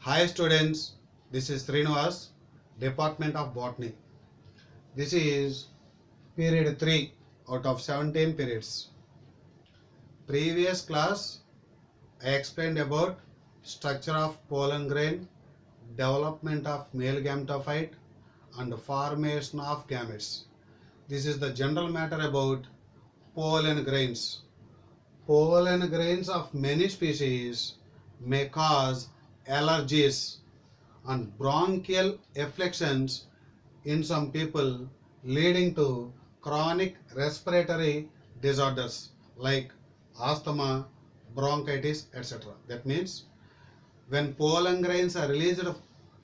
Hi students, this is Srinivas, Department of Botany. This is period 3 out of 17 periods. Previous class I explained about structure of pollen grain, development of male gametophyte and formation of gametes. This is the general matter about pollen grains. Pollen grains of many species may cause allergies and bronchial affections in some people, leading to chronic respiratory disorders like asthma, bronchitis, etc. That means when pollen grains are released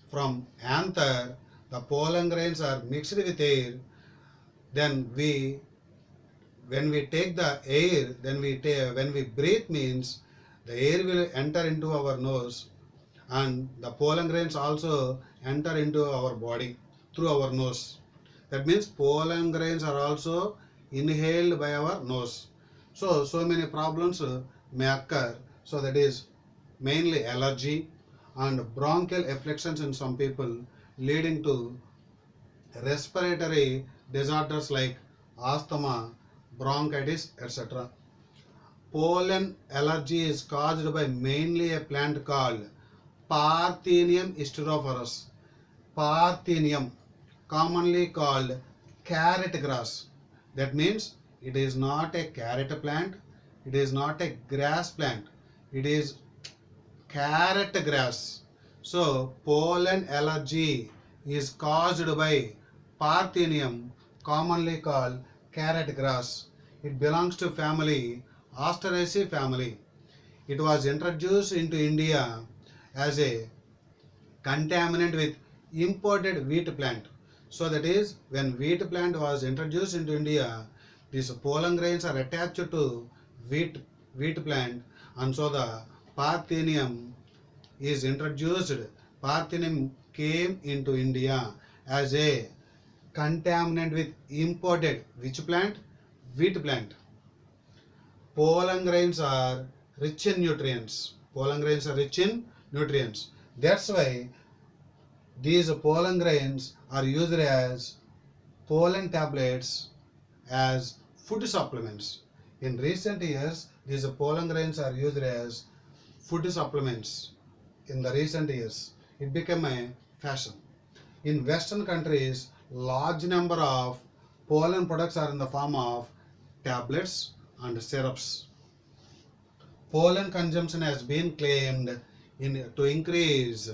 from anther, the pollen grains are mixed with air, then when we take the air, when we breathe means the air will enter into our nose and the pollen grains also enter into our body through our nose. That means pollen grains are also inhaled by our nose. So many problems may occur. So that is mainly allergy and bronchial affections in some people, leading to respiratory disorders like asthma, bronchitis, etc. Pollen allergy is caused by mainly a plant called Parthenium hysterophorus. Parthenium, commonly called carrot grass. That means it is not a carrot plant, it is not a grass plant, it is carrot grass. So, pollen allergy is caused by Parthenium, commonly called carrot grass. It belongs to family Asteraceae family. It was introduced into India as a contaminant with imported wheat plant. So that is when wheat plant was introduced into India, these pollen grains are attached to wheat plant, and so the Parthenium is introduced. Parthenium came into India as a contaminant with imported which plant? Wheat plant. Pollen grains are rich in nutrients. Pollen grains are rich in nutrients. That's why these pollen grains are used as pollen tablets as food supplements. In recent years, these pollen grains are used as food supplements. In the recent years, it became a fashion. In Western countries, large number of pollen products are in the form of tablets and syrups. Pollen consumption has been claimed to increase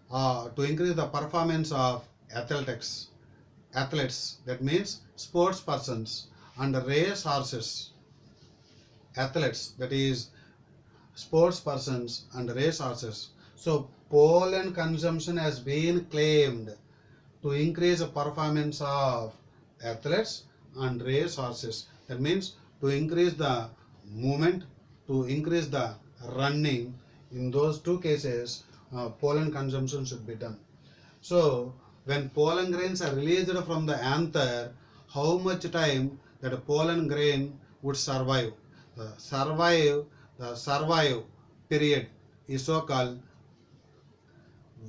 the performance of athletes, that means sports persons, and race horses. Athletes, that is sports persons and race horses. So pollen consumption has been claimed to increase the performance of athletes and race horses. That means to increase the movement, to increase the running. In those two cases, pollen consumption should be done. So when pollen grains are released from the anther, how much time that pollen grain would survive? The survive period is so called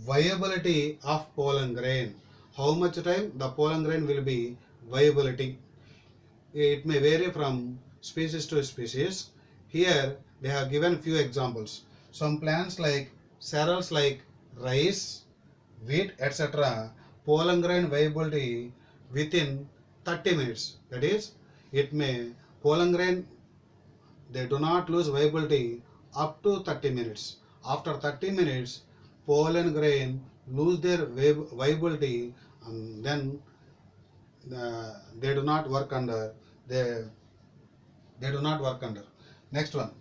viability of pollen grain. How much time the pollen grain will be viability? It may vary from species to species. Here they have given few examples. Some plants like cereals like rice, wheat, etc. pollen grain viability within 30 minutes. That is, it may pollen grain, they do not lose viability up to 30 minutes. After 30 minutes, pollen grain lose their viability, and then they do not work under. They, they do not work under. Next one.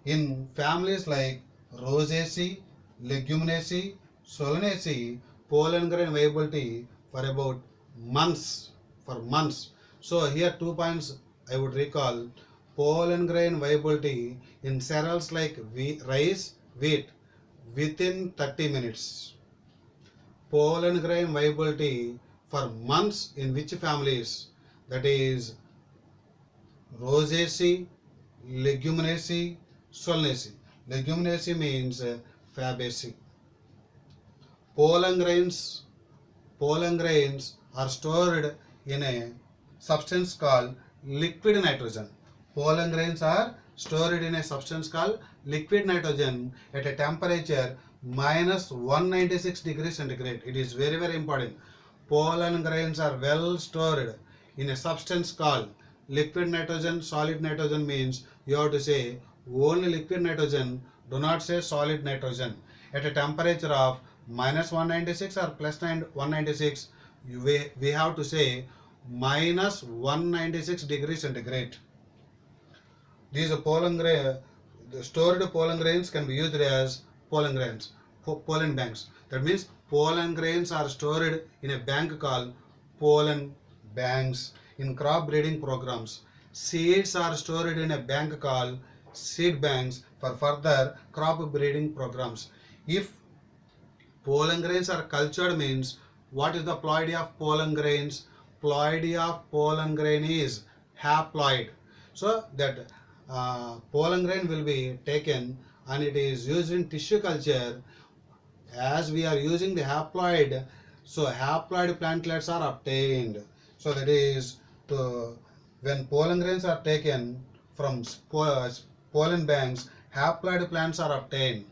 In families like Rosaceae, Leguminaceae, Solanaceae, pollen grain viability for about months. For months. So here 2 points I would recall. Pollen grain viability in cereals like rice, wheat within 30 minutes. Pollen grain viability for months in which families? That is Rosaceae, Leguminaceae, Solanaceae. Leguminaceae means Fabaceae. pollen grains are stored in a substance called liquid nitrogen. Pollen grains are stored in a substance called liquid nitrogen at a temperature minus 196 degrees centigrade. It is very, very important. Pollen grains are well stored in a substance called liquid nitrogen. Solid nitrogen means you have to say only liquid nitrogen, do not say solid nitrogen. At a temperature of minus 196 or plus 196, we have to say minus 196 degrees centigrade. These the stored pollen grains can be used as pollen banks. That means pollen grains are stored in a bank called pollen banks. In crop breeding programs, seeds are stored in a bank called seed banks for further crop breeding programs. If pollen grains are cultured means, what is the ploidy of pollen grains? Ploidy of pollen grain is haploid. So that pollen grain will be taken and it is used in tissue culture. As we are using the haploid, so haploid plantlets are obtained. So that is when pollen grains are taken from pollen banks, haploid plants are obtained.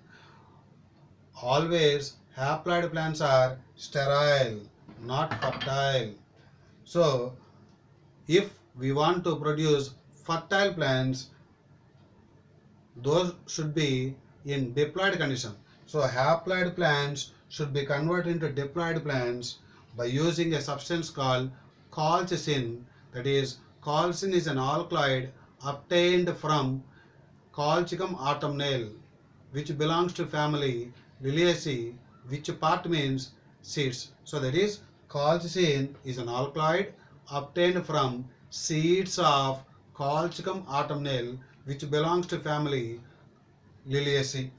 Always haploid plants are sterile, not fertile. So if we want to produce fertile plants, those should be in diploid condition. So haploid plants should be converted into diploid plants by using a substance called colchicine. That is, colchicine is an alkaloid obtained from Colchicum autumnale, which belongs to family Liliaceae, which part means seeds. So that is, colchicine is an alkaloid obtained from seeds of Colchicum autumnale, which belongs to family Liliaceae.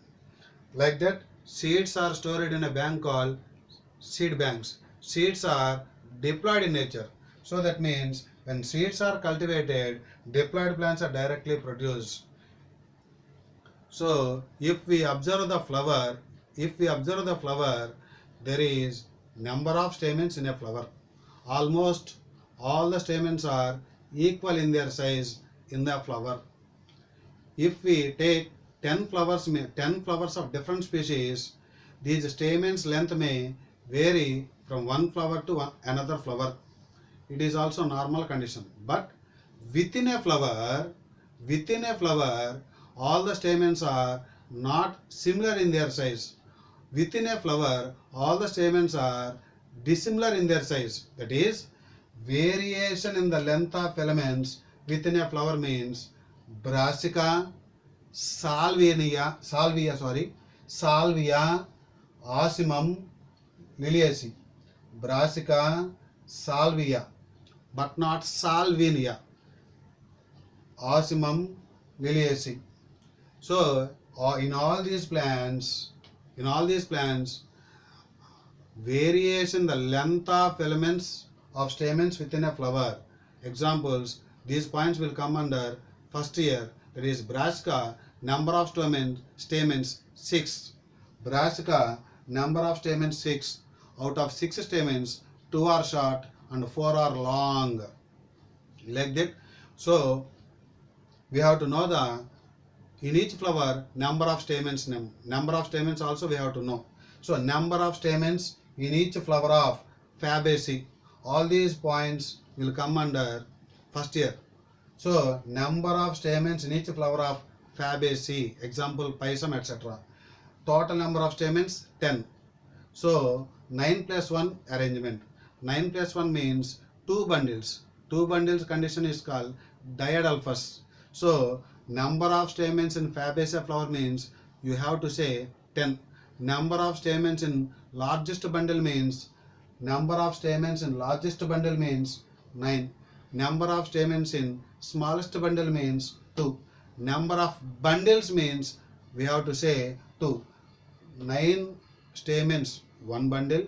Like that, seeds are stored in a bank called seed banks. Seeds are diploid in nature. So that means when seeds are cultivated, diploid plants are directly produced. So if we observe the flower, there is number of stamens in a flower. Almost all the stamens are equal in their size in the flower. If we take 10 flowers of different species, these stamens length may vary from one flower to another flower. It is also normal condition. But within a flower, all the stamens are not similar in their size. Within a flower, all the stamens are dissimilar in their size. That is, variation in the length of filaments within a flower means Brassica, Salvia, Ocimum, Liliaceae. Brassica, Salvia, but not Salvinia. Ocimum, Liliaceae. So in all these plants, variation the length of filaments of stamens within a flower. Examples, these points will come under first year. That is, Brassica, number of stamens 6. Brassica, number of stamens 6. Out of 6 stamens, 2 are short and 4 are long. Like that. So we have to know the in each flower number of stamens also we have to know. So number of stamens in each flower of Fabaceae. All these points will come under first year. So number of stamens in each flower of Fabaceae, example Pisum, etc. Total number of stamens 10. So 9 plus 1 arrangement. 9 plus 1 means 2 bundles. 2 bundles condition is called diadelphous. So number of stamens in Fabaceae flower means you have to say 10. Number of stamens in largest bundle means 9. Number of stamens in smallest bundle means 2. Number of bundles means we have to say 2. 9 stamens 1 bundle,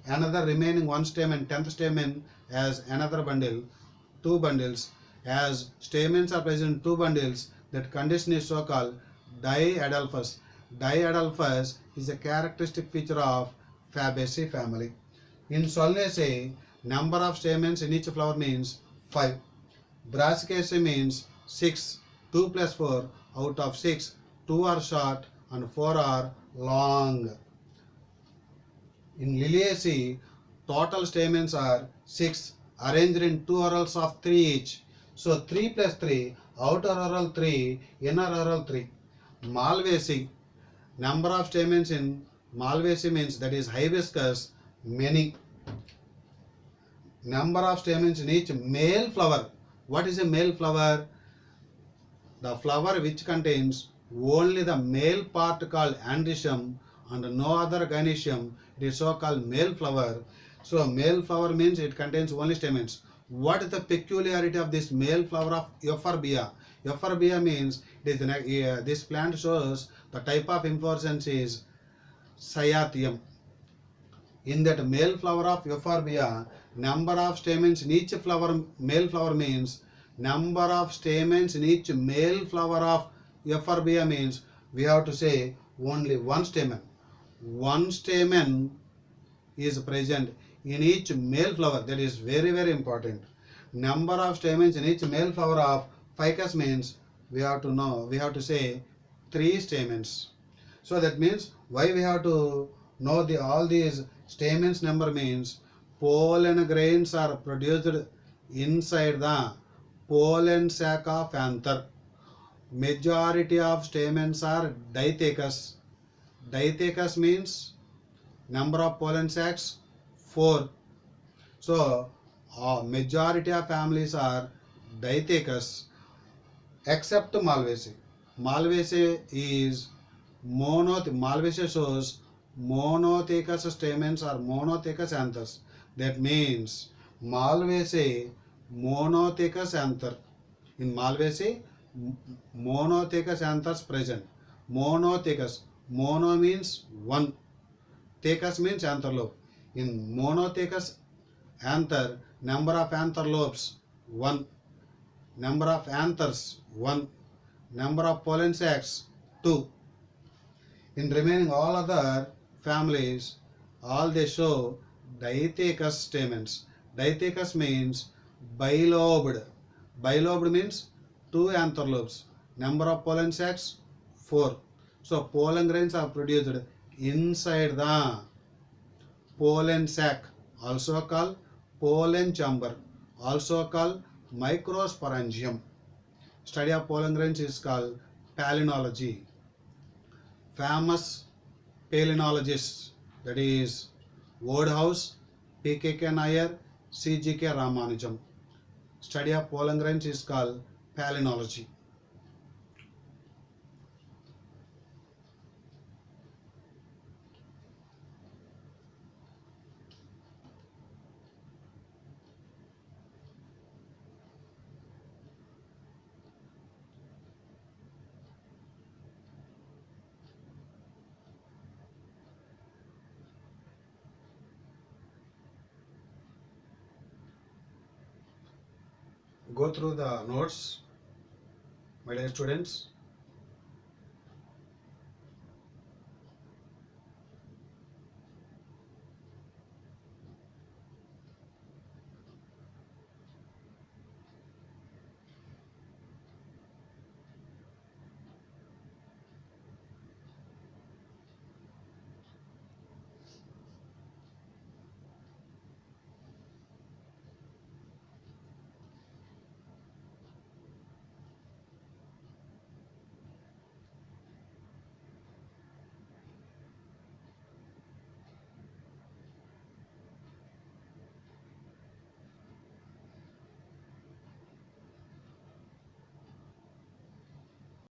another remaining 1 stamen, 10th stamen as another bundle, 2 bundles. As stamens are present in 2 bundles, that condition is so called diadelphous. Diadelphous is a characteristic feature of Fabaceae family. In Solanaceae, number of stamens in each flower means 5. Brassicaceae means 6. 2 plus 4 out of 6. 2 are short and 4 are long. In Liliaceae, total stamens are 6 arranged in 2 whorls of 3 each. So 3 plus 3, outer whorl 3, inner whorl 3. Malvaceae, number of stamens in Malvaceae means, that is hibiscus, many. Number of stamens in each male flower. What is a male flower? The flower which contains only the male part called androecium and no other gynoecium. It is so called male flower. So male flower means it contains only stamens. What is the peculiarity of this male flower of Euphorbia? Euphorbia means it is this plant shows the type of inflorescence is cyathium. In that male flower of Euphorbia, number of stamens in each flower, male flower means, number of stamens in each male flower of Euphorbia means, we have to say only one stamen. One stamen is present in each male flower. That is very, very important. Number of stamens in each male flower of ficus means, we have to know, we have to say 3 stamens. So that means, why we have to know all these stamens number means, pollen grains are produced inside the pollen sac of anther. Majority of stamens are dithecous. Dithecous means number of pollen sacs 4. So majority of families are dithecous except Malvaceae. Malvaceae is Malvaceae shows monothecous stamens or monothecous anthers. That means Malvaceae monothecous anther. In Malvaceae, monothecous anthers present. Monothecous. Mono means one. Thecus means anther lobe. In monothecous anther, number of anther lobes 1. Number of anthers 1. Number of pollen sacs 2. In remaining all other families, all they show dithecous stamens. Dithecous means bilobed. Bilobed means 2 anther lobes. Number of pollen sacs 4. So pollen grains are produced inside the pollen sac, also called pollen chamber, also called microsporangium. Study of pollen grains is called palynology. Famous palynologists, that is Wodehouse, P.K.K. Nair, C.G.K. Ramanujam. Study of pollen grains is called palynology. Go through the notes, my dear students.